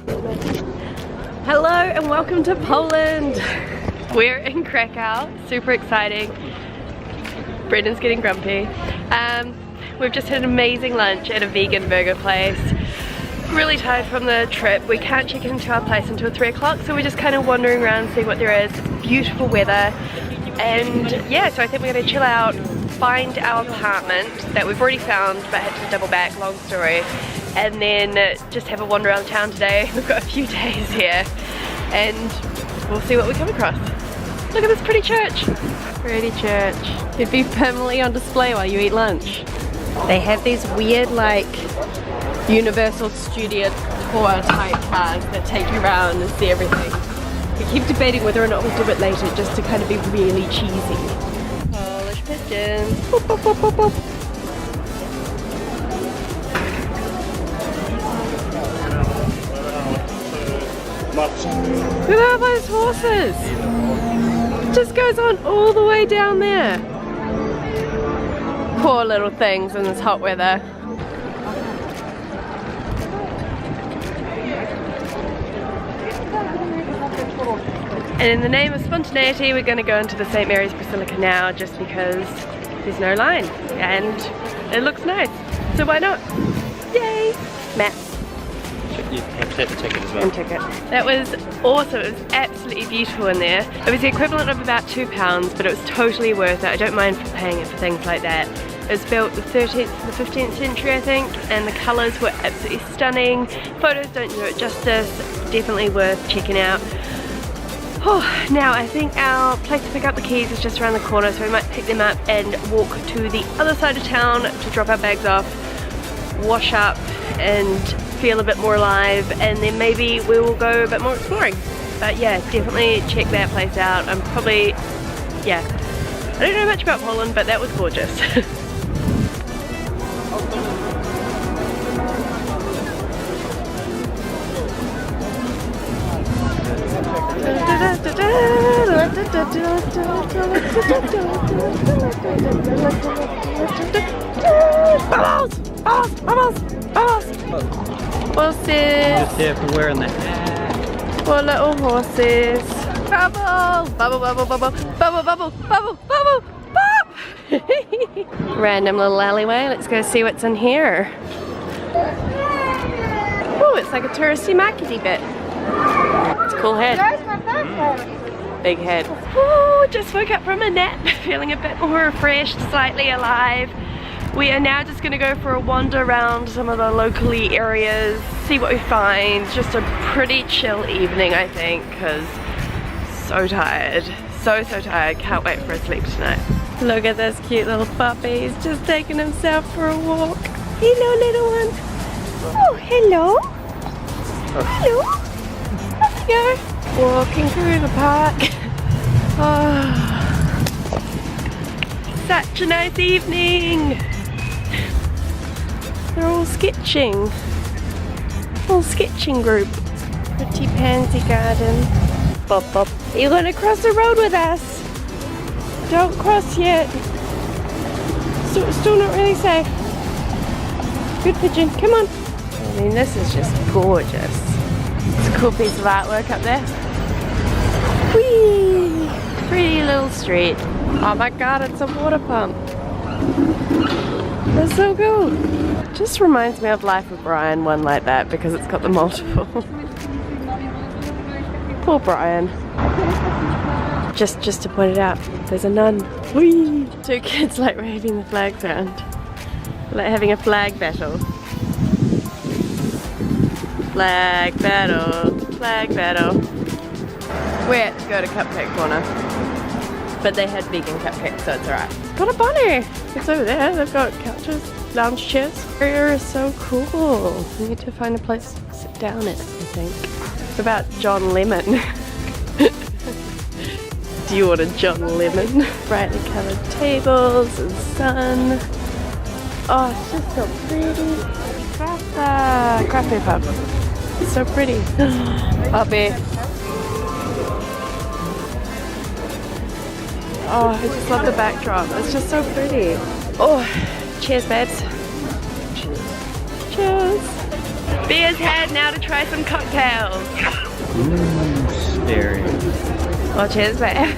Hello and welcome to Poland. We're in Krakow, super exciting. Brendon's getting grumpy. We've just had an amazing lunch at a vegan burger place. Really tired from the trip. We can't check into our place until 3 o'clock, so we're just kind of wandering around, seeing what there is. It's beautiful weather, and yeah, so I think we're gonna chill out, find our apartment that we've already found but had to double back, long story, and then just have a wander around town today. We've got a few days here and we'll see what we come across. Look at this pretty church. Pretty church. It'd be permanently on display while you eat lunch. They have these weird like Universal Studio tour type cars that take you around and see everything. We keep debating whether or not we do it later just to kind of be really cheesy. Polish pigeons. Boop, boop, boop, boop, boop. Look at those horses! It just goes on all the way down there. Poor little things in this hot weather. And in the name of spontaneity, we're going to go into the St. Mary's Basilica now, just because there's no line and it looks nice. So why not? Yay! Matt. You have to take the ticket as well. And ticket. That was awesome. It was absolutely beautiful in there. It was the equivalent of about £2, but it was totally worth it. I don't mind paying it for things like that. It was built the 13th to the 15th century, I think, and the colours were absolutely stunning. Photos don't do it justice. Definitely worth checking out. Oh, now I think our place to pick up the keys is just around the corner, so we might pick them up and walk to the other side of town to drop our bags off, wash up and feel a bit more alive, and then maybe we will go a bit more exploring. But yeah, definitely check that place out. I'm probably, yeah, I don't know much about Poland, but that was gorgeous. Bubbles! Bubbles! Bubbles! Bubbles! Horses! Just here for wearing that. Poor little horses. Bubbles! Bubble, bubble, bubble, bubble, bubble, bubble, bubble, bubble! Random little alleyway. Let's go see what's in here. Oh, it's like a touristy markety bit. It's a cool head. Big head. Oh, just woke up from a nap, feeling a bit more refreshed, slightly alive. We are now just gonna go for a wander around some of the locally areas, see what we find. Just a pretty chill evening, I think, because so tired. So tired. Can't wait for a sleep tonight. Look at this cute little puppy. He's just taking himself for a walk. Hello, little one. Oh, hello. Hello. Let's go. Walking through the park. Oh, such a nice evening. They're all sketching. Whole sketching group. Pretty pansy garden. Bop bop. Are you gonna cross the road with us? Don't cross yet. Still not really safe. Good pigeon, come on. I mean, this is just gorgeous. It's a cool piece of artwork up there. Whee! Pretty little street. Oh my god, it's a water pump. That's so cool. Just reminds me of Life of Brian, one like that, because it's got the multiple. Poor Brian. Just to point it out, there's a nun. Whee! 2 kids like waving the flags around. Like having a flag battle. Flag battle. Flag battle. We had to go to Cupcake Corner, but they had vegan cupcakes, so it's alright. Got a bunny! It's over there. They've got couches, lounge chairs. The area is so cool. We need to find a place to sit down at, I think. What about John Lemon? Do you want a John Lemon? Brightly coloured tables and sun. Oh, it's just so pretty. Craft beer pub. It's so pretty. Puppy. Oh, I just love the backdrop. It's just so pretty. Oh, cheers, babes. Cheers. Beer's had, now to try some cocktails. Scary. Well, cheers, babe.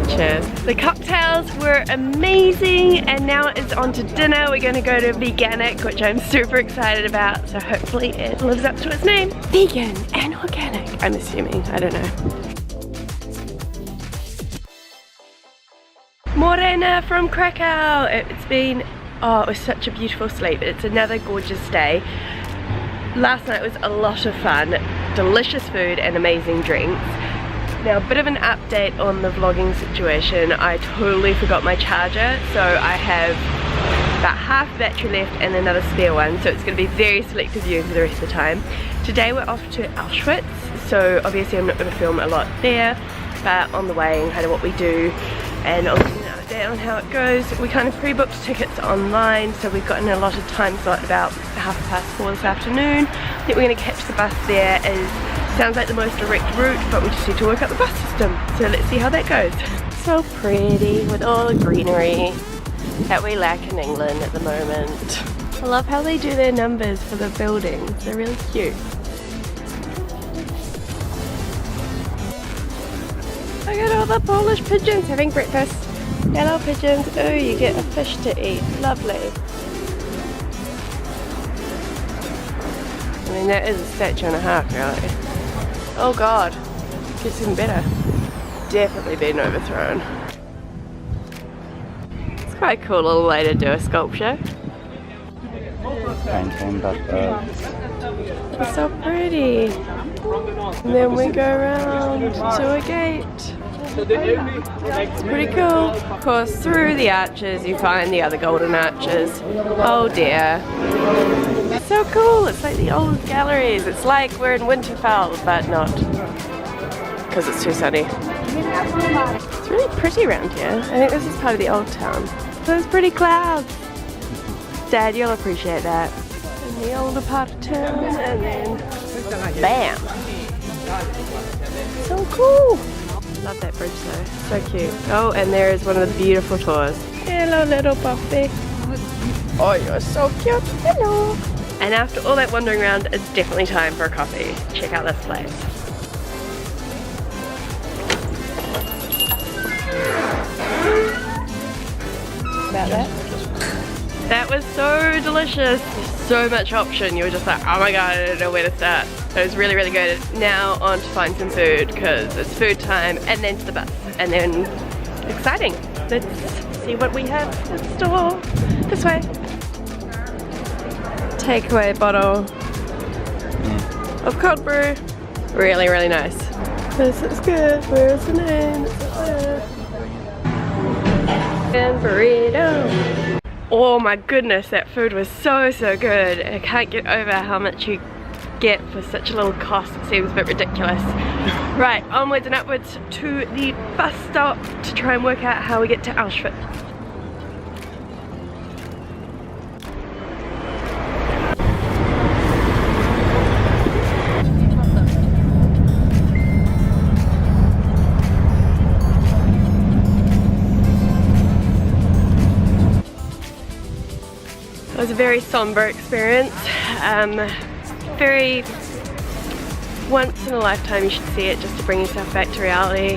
Cheers. The cocktails were amazing, and now it's on to dinner. We're gonna go to Veganic, which I'm super excited about, so hopefully it lives up to its name. Vegan and organic, I'm assuming, I don't know. Morena from Krakow. It's been, oh, it was such a beautiful sleep. It's another gorgeous day. Last night was a lot of fun, delicious food and amazing drinks. Now, a bit of an update on the vlogging situation. I totally forgot my charger, so I have about half battery left and another spare one, so it's going to be very selective viewing for the rest of the time. Today we're off to Auschwitz, so obviously I'm not going to film a lot there, but on the way and kind of what we do, and I'll give you an update on how it goes. We kind of pre-booked tickets online, so we've gotten a lot of time slot about 4:30 this afternoon. I think we're going to catch the bus there. Sounds like the most direct route, but we just need to work out the bus system. So let's see how that goes. So pretty with all the greenery that we lack in England at the moment. I love how they do their numbers for the buildings. They're really cute. Look at all the Polish pigeons having breakfast. Hello pigeons. Oh, you get a fish to eat. Lovely. I mean, that is a statue and a half, really. Oh god, gets even better. Definitely been overthrown. It's quite a cool little way to do a sculpture. It's so pretty. And then we go around to a gate. It's pretty cool. Of course, through the arches you find the other golden arches. Oh dear. So cool, it's like the old galleries. It's like we're in Winterfell, but not, because it's too sunny. It's really pretty around here. I think this is part of the old town. Those pretty clouds. Dad, you'll appreciate that. In the older part of town, and then bam. So cool. Love that bridge though, so cute. Oh, and there is one of the beautiful tours. Hello little puppy. Oh, you're so cute. Hello. And after all that wandering around, it's definitely time for a coffee. Check out this place. About that? That was so delicious. So much option. You were just like, oh my god, I don't know where to start. It was really, really good. Now on to find some food, because it's food time, and then to the bus. And then, exciting. Let's see what we have in store. This way. Takeaway bottle of cold brew. Really, really nice. This is good. Where's the name? It's up there. And burrito. Oh my goodness, that food was so, so good. I can't get over how much you get for such a little cost. It seems a bit ridiculous. Right, onwards and upwards to the bus stop to try and work out how we get to Auschwitz. It was a very somber experience. Very once in a lifetime you should see it, just to bring yourself back to reality.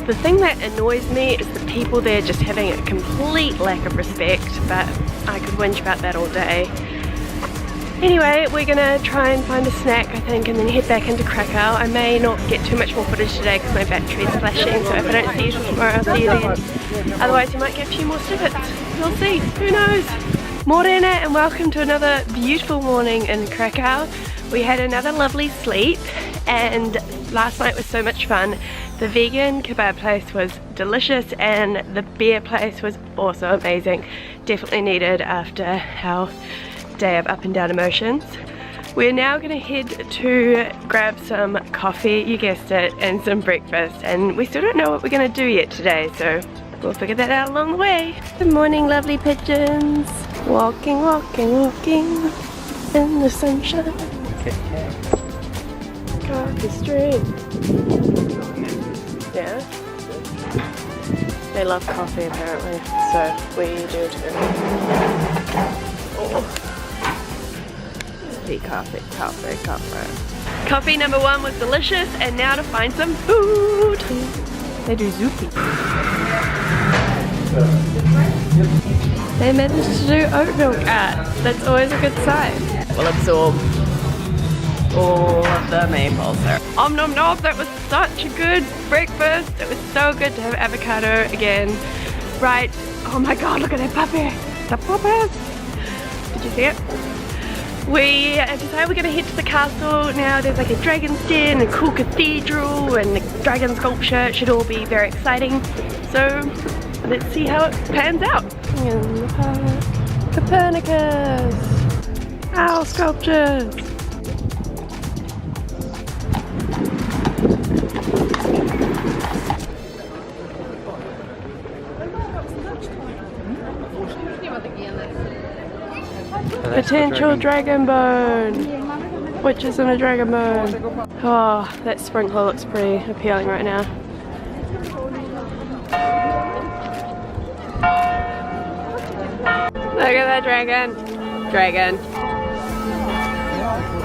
The thing that annoys me is the people there just having a complete lack of respect, but I could whinge about that all day. Anyway, we're gonna try and find a snack, I think, and then head back into Krakow. I may not get too much more footage today because my battery is flashing, so if I don't see you tomorrow, I'll see you then. Otherwise you might get a few more snippets. We'll see, who knows? Morena, and welcome to another beautiful morning in Krakow. We had another lovely sleep, and last night was so much fun. The vegan kebab place was delicious, and the beer place was also amazing. Definitely needed after our day of up and down emotions. We're now going to head to grab some coffee, you guessed it, and some breakfast, and we still don't know what we're going to do yet today, so we'll figure that out along the way. Good morning, lovely pigeons. Walking, walking, walking in the sunshine. Coffee stream. Yeah? They love coffee apparently, so we do too. Oh. Coffee. Coffee number 1 was delicious, and now to find some food. They do zupi. They managed to do oat milk art. That's always a good sign. We'll absorb all of the maple syrup. Om nom nom, that was such a good breakfast. It was so good to have avocado again. Right, oh my god, look at that puppy. The puppy. Did you see it? We decided we're going to head to the castle now. There's like a dragon's den, a cool cathedral, and the dragon sculpture. It should all be very exciting. So let's see how it pans out. In the park. Copernicus. Owl sculptures. Potential dragon bone. Witches in a dragon bone. Oh, that sprinkler looks pretty appealing right now. Look at that dragon. Dragon.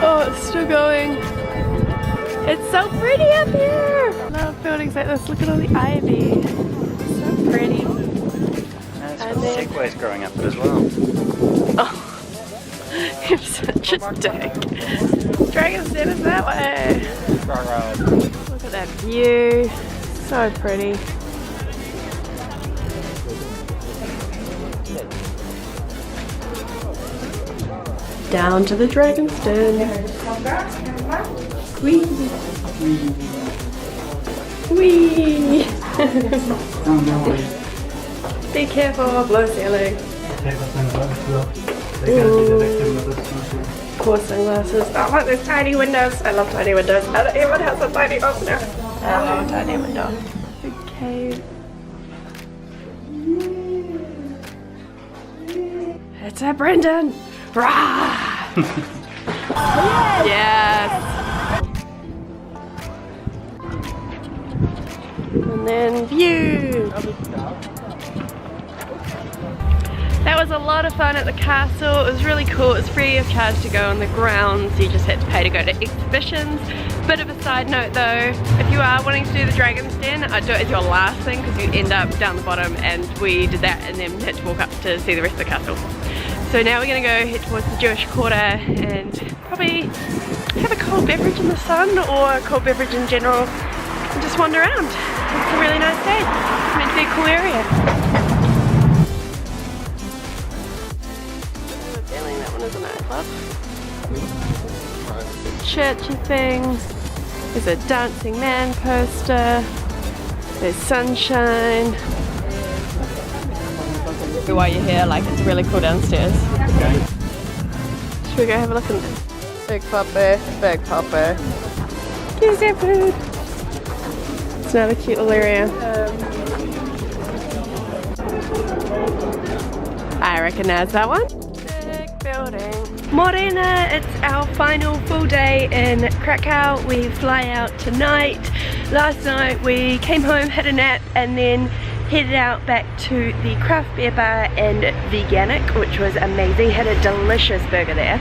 Oh, it's still going. It's so pretty up here. I love buildings like this. Look at all the ivy. It's so pretty. And it's got segways growing up as well. Oh. You're such a dick. Dragon's Den is that way. Look at that view. So pretty. Down to the Dragon's Den. Whee! Whee! Be careful, blow ceiling. Cool sunglasses. Oh look, there's tiny windows. I love tiny windows. Everyone has a tiny opener. I love a tiny window. Big cave. It's a Brendon. Rah! Yes. And then view. That was a lot of fun at the castle. It was really cool. It was free of charge to go on the grounds. You just had to pay to go to exhibitions. Bit of a side note though, if you are wanting to do the Dragon's Den, I'd do it as your last thing because you end up down the bottom, and we did that and then had to walk up to see the rest of the castle. So now we're going to go head towards the Jewish Quarter and probably have a cold beverage in the sun or a cold beverage in general and just wander around. It's a really nice day. It's meant to be a cool area. Isn't it, love? Churchy thing. There's a dancing man poster. There's sunshine. While you're here, like, it's really cool downstairs. Okay. Should we go have a look in there? Big puppy, big puppy. Here's their food. It's another cute little area. I recognize that one. Building. Morena, it's our final full day in Krakow. We fly out tonight. Last night we came home, had a nap, and then headed out back to the craft beer bar and Veganic, which was amazing. Had a delicious burger there.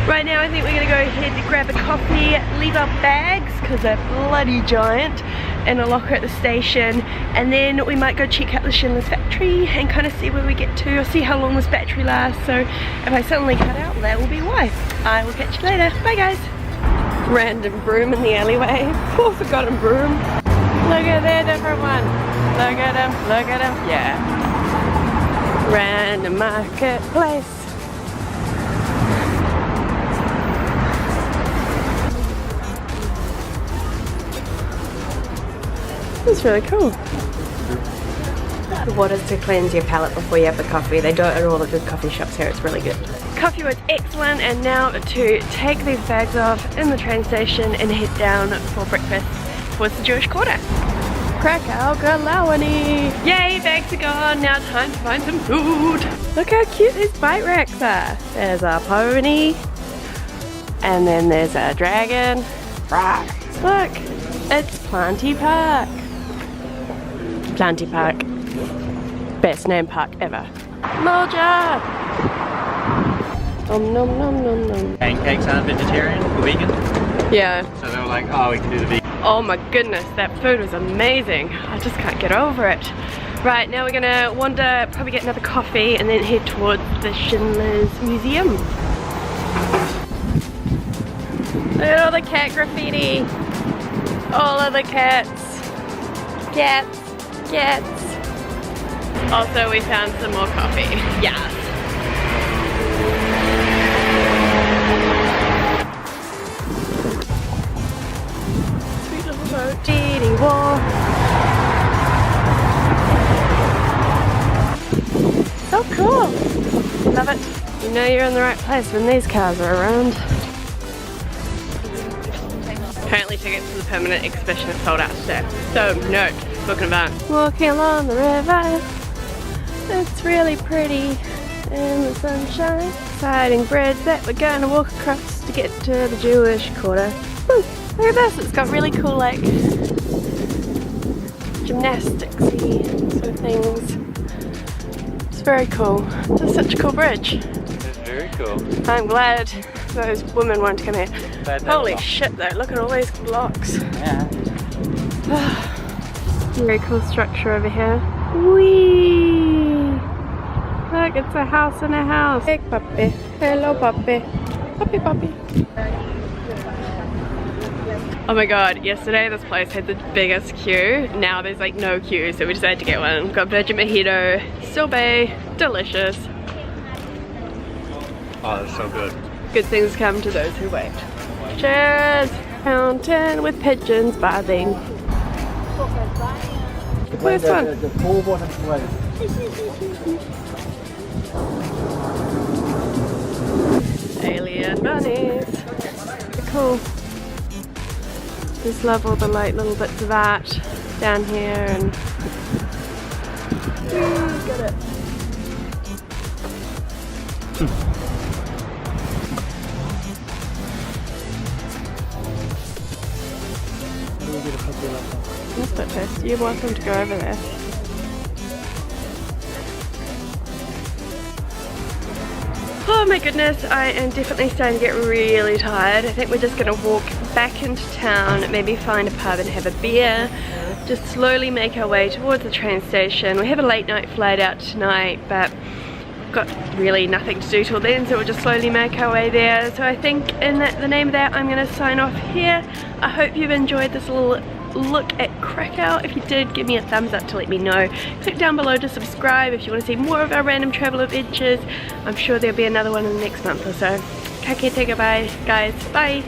Right now I think we're gonna go ahead to grab a coffee, leave our bags, because they're bloody giant, in a locker at the station, and then we might go check out the Schindler's factory and kind of see where we get to, or see how long this battery lasts. So if I suddenly cut out, that will be why. I will catch you later. Bye guys. Random broom in the alleyway. Poor forgotten broom. Look at that different one. Look at him, look at him. Yeah. Random marketplace. That's really cool. The water's to cleanse your palate before you have the coffee. They do it at all the good coffee shops here. It's really good. Coffee was excellent, and now to take these bags off in the train station and head down for breakfast towards the Jewish Quarter. Krakow Galawani! Yay, bags are gone. Now time to find some food. Look how cute these bike racks are. There's a pony, and then there's a dragon. Look, it's Planty Park. Planty Park. Best named park ever. Mulja! Nom nom nom nom nom. Pancakes aren't vegetarian or vegan, Yeah. so they were like, oh, we can do the vegan. Oh my goodness, that food was amazing. I just can't get over it. Right, now we're gonna wander, probably get another coffee and then head towards the Schindler's Museum. Look at all the cat graffiti. All of the cats. Cats. Cats. Also, we found some more coffee. Yes. Sweet little boat. Dee war. So cool. Love it. You know you're in the right place when these cars are around. Apparently tickets to the permanent exhibition are sold out today. So note, talking about walking along the river. It's really pretty in the sunshine. Exciting bridge that we're going to walk across to get to the Jewish quarter. Woo, look at this, it's got really cool like gymnastics-y sort of things. It's very cool. It's such a cool bridge. It's very cool. I'm glad those women wanted to come here. Holy shit though, look at all these blocks. Yeah. Very cool structure over here. Whee! Look, it's a house in a house. Hey puppy. Hello puppy. Puppy puppy. Oh my god, yesterday this place had the biggest queue. Now there's like no queue, so we decided to get one. Got virgin mojito, sorbet, delicious. Oh, that's so good. Good things come to those who wait. Cheers! Fountain with pigeons bathing. First one. Alien bunnies. Cool. Just love all the like little bits of art down here and got it. That's not first. You're welcome to go over there. Oh my goodness, I am definitely starting to get really tired. I think we're just gonna walk back into town, maybe find a pub and have a beer. Just slowly make our way towards the train station. We have a late night flight out tonight, but got really nothing to do till then, so we'll just slowly make our way there. So I think in the name of that, I'm gonna sign off here. I hope you've enjoyed this little look at Krakow. If you did, give me a thumbs up to let me know. Click down below to subscribe if you want to see more of our random travel adventures. I'm sure there'll be another one in the next month or so. Ka kite, goodbye guys, bye.